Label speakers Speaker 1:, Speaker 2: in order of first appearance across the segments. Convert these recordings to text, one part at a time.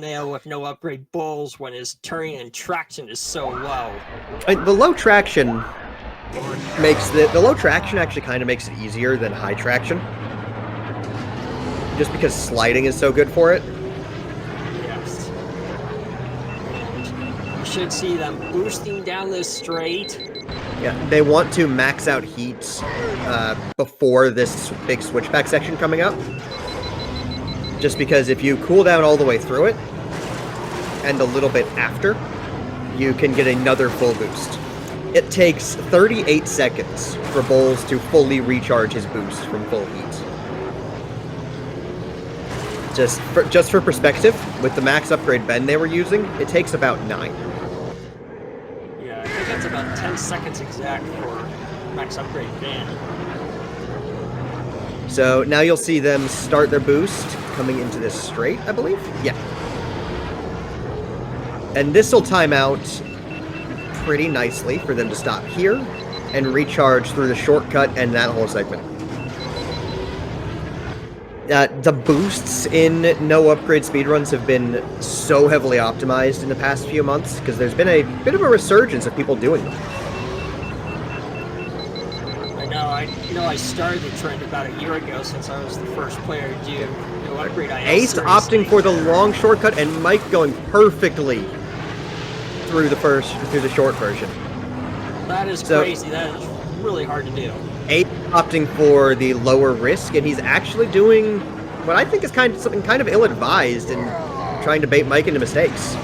Speaker 1: nail with no upgrade bulls when his turning and traction is so low.
Speaker 2: The low traction makes the low traction actually kind of makes it easier than high traction, just because sliding is so good for it.
Speaker 1: Yes. And you should see them boosting down this straight.
Speaker 2: Yeah, they want to max out heat before this big switchback section coming up. Just because if you cool down all the way through it, and a little bit after, you can get another full boost. It takes 38 seconds for Bowles to fully recharge his boost from full heat. Just for perspective, with the max upgrade bend they were using, it takes about 9.
Speaker 1: Yeah, I think that's about 10 seconds exact for max upgrade band.
Speaker 2: So now you'll see them start their boost coming into this straight, I believe? Yeah. And this will time out pretty nicely for them to stop here and recharge through the shortcut and that whole segment. The boosts in no upgrade speedruns have been so heavily optimized in the past few months because there's been a bit of a resurgence of people doing them.
Speaker 1: I started the trend about a year ago since I was the first player to do no upgrade.
Speaker 2: Ace opting for the long shortcut and Mike going perfectly through the short version.
Speaker 1: That is crazy. That is really hard to do.
Speaker 2: Ace opting for the lower risk, and he's actually doing what I think is something kind of ill-advised in trying to bait Mike into mistakes.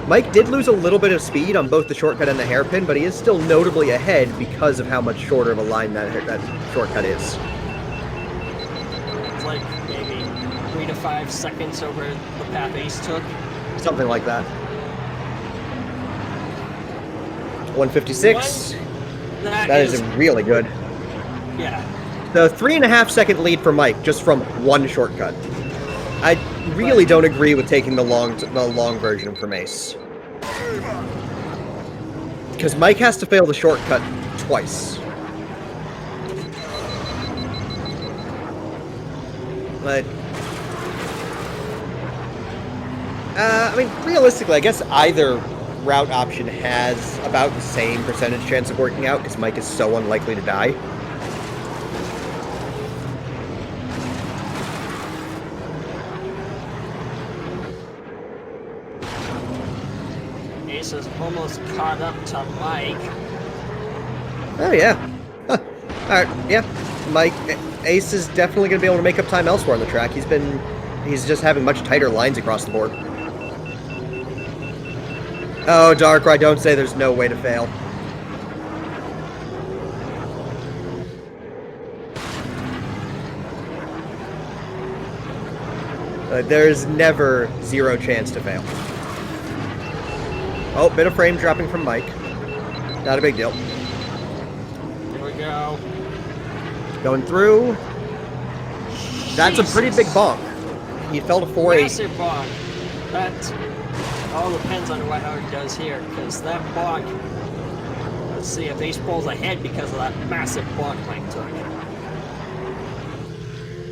Speaker 2: Mike did lose a little bit of speed on both the shortcut and the hairpin, but he is still notably ahead because of how much shorter of a line that shortcut is.
Speaker 1: It's like maybe 3 to 5 seconds over the path Ace took.
Speaker 2: Something like that. 156. That is really good.
Speaker 1: Yeah.
Speaker 2: The 3.5 second lead for Mike just from one shortcut. I really don't agree with taking the long version from Ace. Because Mike has to fail the shortcut twice. But I mean, realistically, I guess either route option has about the same percentage chance of working out because Mike is so unlikely to die.
Speaker 1: Ace is almost caught up to Mike.
Speaker 2: Oh yeah. Huh. Alright, yeah. Ace is definitely going to be able to make up time elsewhere on the track. He's just having much tighter lines across the board. Oh, Darkrai, don't say there's no way to fail. There's never zero chance to fail. Oh, bit of frame dropping from Mike. Not a big deal.
Speaker 1: Here we go.
Speaker 2: Going through. That's a pretty big bonk. He fell to 4-8.
Speaker 1: Massive bonk. That all depends on how he does here, because that bonk. Let's see if Ace pulls ahead because of that massive bonk Mike took.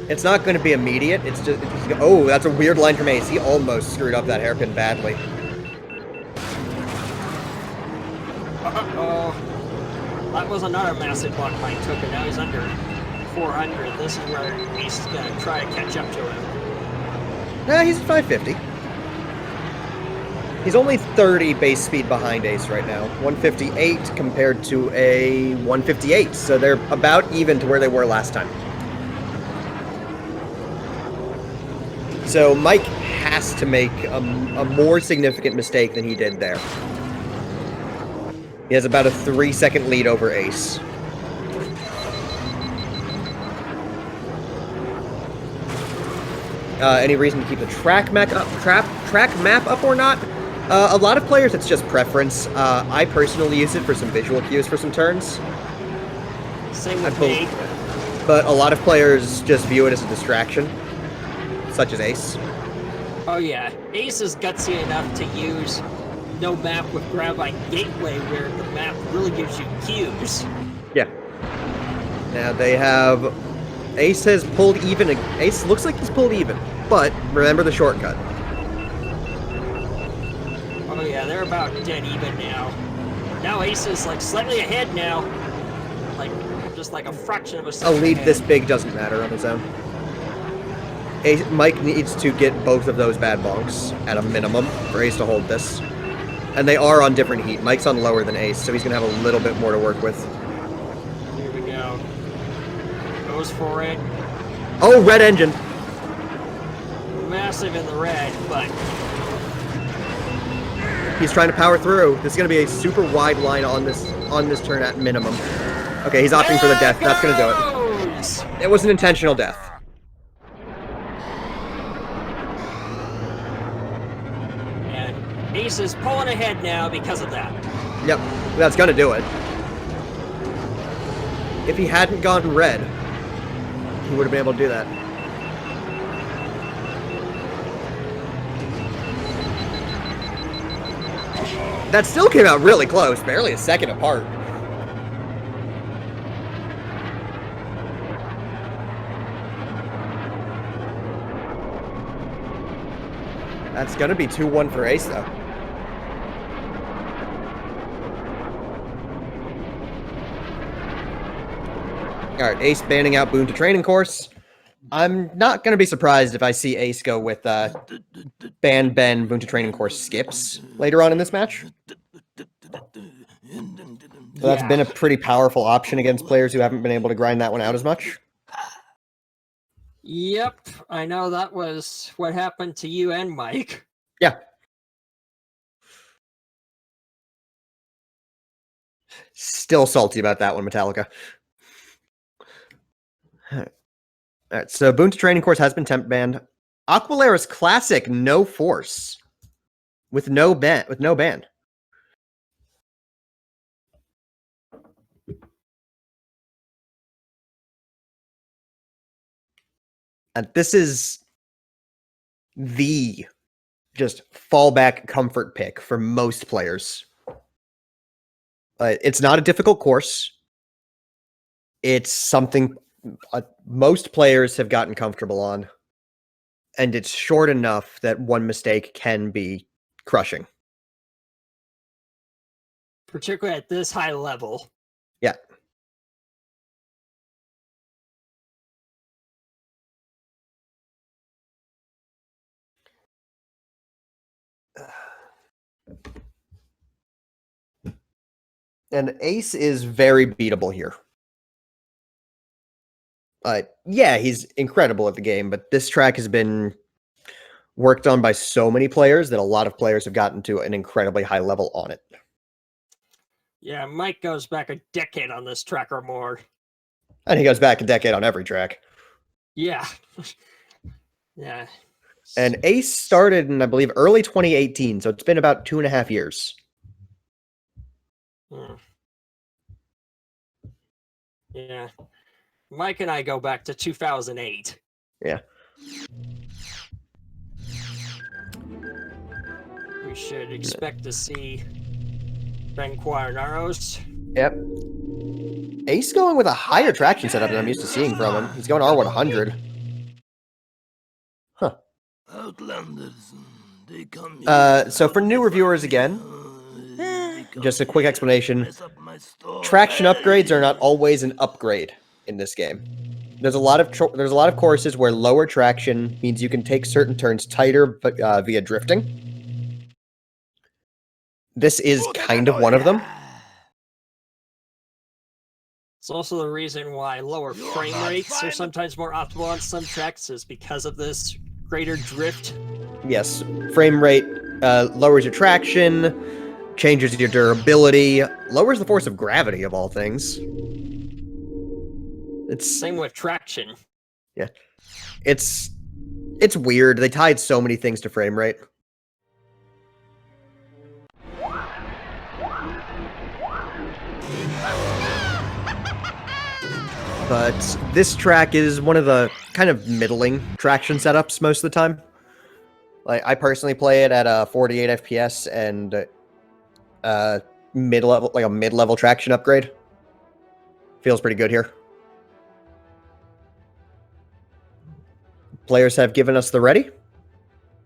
Speaker 2: It's not going to be immediate. It's just. Oh, that's a weird line from Ace. He almost screwed up that hairpin badly.
Speaker 1: Uh-oh. That was another massive bonk Mike took, and now he's under 400. This is where Ace is going to try to catch up to him.
Speaker 2: Nah, he's at 550. He's only 30 base speed behind Ace right now. 158 compared to a 158, so they're about even to where they were last time. So Mike has to make a more significant mistake than he did there. He has about a 3-second lead over Ace. Any reason to keep the track map up or not? A lot of players, it's just preference. I personally use it for some visual cues for some turns.
Speaker 1: Same with me.
Speaker 2: But a lot of players just view it as a distraction, such as Ace.
Speaker 1: Oh yeah, Ace is gutsy enough to use no map with Gravite Gateway, where the map really gives you cues.
Speaker 2: Yeah. Now they have... Ace has pulled even... Ace looks like he's pulled even, but remember the shortcut.
Speaker 1: Oh yeah, they're about dead even now. Now Ace is like slightly ahead now. Like, just like a fraction of a
Speaker 2: A
Speaker 1: second
Speaker 2: lead
Speaker 1: ahead.
Speaker 2: this big doesn't matter on his own. Mike needs to get both of those bad bonks at a minimum for Ace to hold this. And they are on different heat. Mike's on lower than Ace, so he's going to have a little bit more to work with.
Speaker 1: Here we go. Goes for it.
Speaker 2: Oh, red engine.
Speaker 1: Massive in the red, but
Speaker 2: He's trying to power through. This is going to be a super wide line on this turn at minimum. Okay, he's opting for the death. That's going to do it. It was an intentional death.
Speaker 1: And Ace is pulling ahead now because of that.
Speaker 2: Yep, that's going to do it. If he hadn't gone red, he would have been able to do that. That still came out really close, barely a second apart. That's going to be 2-1 for Ace, though. All right, Ace banning out Boon to training course. I'm not going to be surprised if I see Ace go with ban Ben Boon to training course skips later on in this match. So that's been a pretty powerful option against players who haven't been able to grind that one out as much.
Speaker 1: Yep, I know that was what happened to you and Mike.
Speaker 2: Yeah. Still salty about that one, Metallica. All right, so Boon to training course has been temp banned. Aquilera's classic no force with no ban. And this is the just fallback comfort pick for most players. It's not a difficult course. It's something most players have gotten comfortable on. And it's short enough that one mistake can be crushing.
Speaker 1: Particularly at this high level.
Speaker 2: Yeah. And Ace is very beatable here. Yeah, he's incredible at the game, but this track has been worked on by so many players that a lot of players have gotten to an incredibly high level on it.
Speaker 1: Yeah, Mike goes back a decade on this track or more.
Speaker 2: And he goes back a decade on every track.
Speaker 1: Yeah. Yeah.
Speaker 2: And Ace started in, I believe, early 2018, so it's been about 2.5 years.
Speaker 1: Yeah. Mike and I go back to 2008.
Speaker 2: Yeah.
Speaker 1: We should expect to see Ben Quarnaros.
Speaker 2: Yep. Ace going with a higher traction setup than I'm used to seeing from him. He's going R100. Huh. So for new reviewers again, just a quick explanation. Traction upgrades are not always an upgrade in this game. There's a lot of courses where lower traction means you can take certain turns tighter via drifting. This is kind of one of them.
Speaker 1: It's also the reason why lower frame rates are sometimes more optimal on some tracks, is because of this greater drift.
Speaker 2: Yes, frame rate lowers your traction, changes your durability, lowers the force of gravity of all things. It's
Speaker 1: same with traction.
Speaker 2: Yeah, it's weird. They tied so many things to frame rate. But this track is one of the kind of middling traction setups most of the time. Like, I personally play it at 48 FPS and mid-level, like a mid-level traction upgrade. Feels pretty good here. Players have given us the ready.